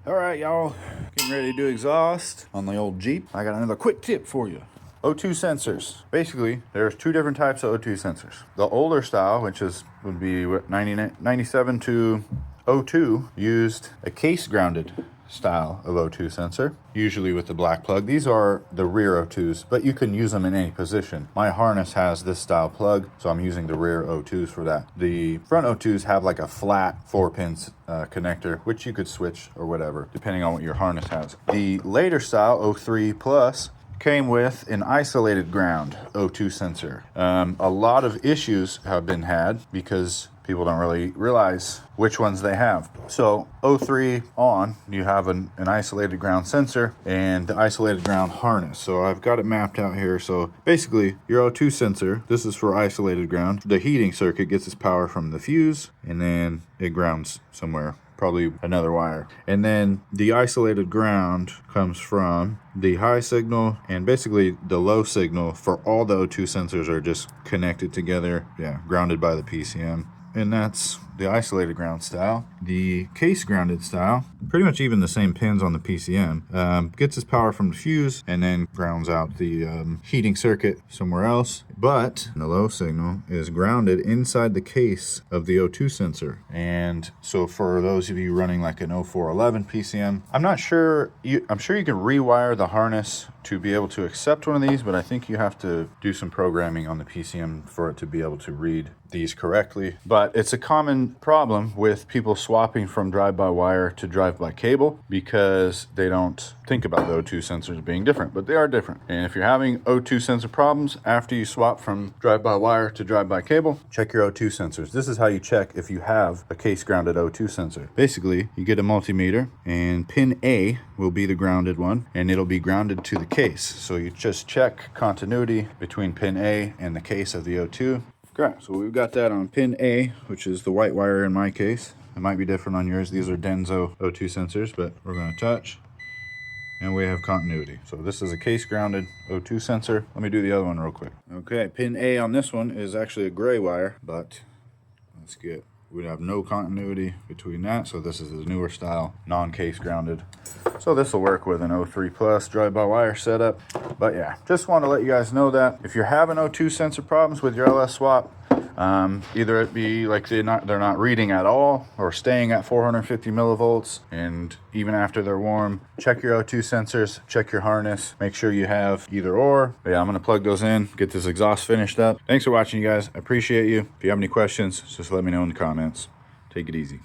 All right, y'all, getting ready to do exhaust on the old Jeep. I got another quick tip for you. O2 sensors. Basically, there's two different types of O2 sensors. The older style, which would be what, 97 to O2, used a case grounded style of O2 sensor, usually with the black plug. These are the rear O2s, but you can use them in any position. My harness has this style plug, so I'm using the rear O2s for that. The front O2s have like a flat 4-pin connector, which you could switch or whatever, depending on what your harness has. The later style, O3 Plus, came with an isolated ground O2 sensor. A lot of issues have been had because people don't really realize which ones they have. So O3 on, you have an isolated ground sensor and the isolated ground harness. So I've got it mapped out here. So basically your O2 sensor, this is for isolated ground. The heating circuit gets its power from the fuse and then it grounds somewhere, probably another wire. And then the isolated ground comes from the high signal, and basically the low signal for all the O2 sensors are just connected together, grounded by the PCM. And that's the isolated ground style. The case grounded style, pretty much even the same pins on the PCM, gets its power from the fuse and then grounds out the heating circuit somewhere else. But the low signal is grounded inside the case of the O2 sensor. And so for those of you running like an 0411 PCM, I'm sure you can rewire the harness to be able to accept one of these, but I think you have to do some programming on the PCM for it to be able to read these correctly. But it's a common problem with people swapping from drive-by-wire to drive-by-cable because they don't think about the O2 sensors being different, but they are different. And if you're having O2 sensor problems after you swap from drive-by-wire to drive-by-cable, check your O2 sensors. This is how you check if you have a case-grounded O2 sensor. Basically, you get a multimeter and pin A will be the grounded one and it'll be grounded to the case. So you just check continuity between pin A and the case of the O2. Okay, so we've got that on pin A, which is the white wire in my case. It might be different on yours. These are Denso O2 sensors, but we're going to touch. And we have continuity. So this is a case grounded O2 sensor. Let me do the other one real quick. Okay, pin A on this one is actually a gray wire, but we'd have no continuity between that. So this is the newer style, non-case grounded. So this will work with an O3 Plus drive-by-wire setup. But yeah, just want to let you guys know that if you're having O2 sensor problems with your LS swap, either it be like they're not reading at all or staying at 450 millivolts, and even after they're warm, check your O2 sensors, check your harness, make sure you have either or. But yeah, I'm going to plug those in, get this exhaust finished up. Thanks for watching, you guys. I appreciate you. If you have any questions, just let me know in the comments. Take it easy.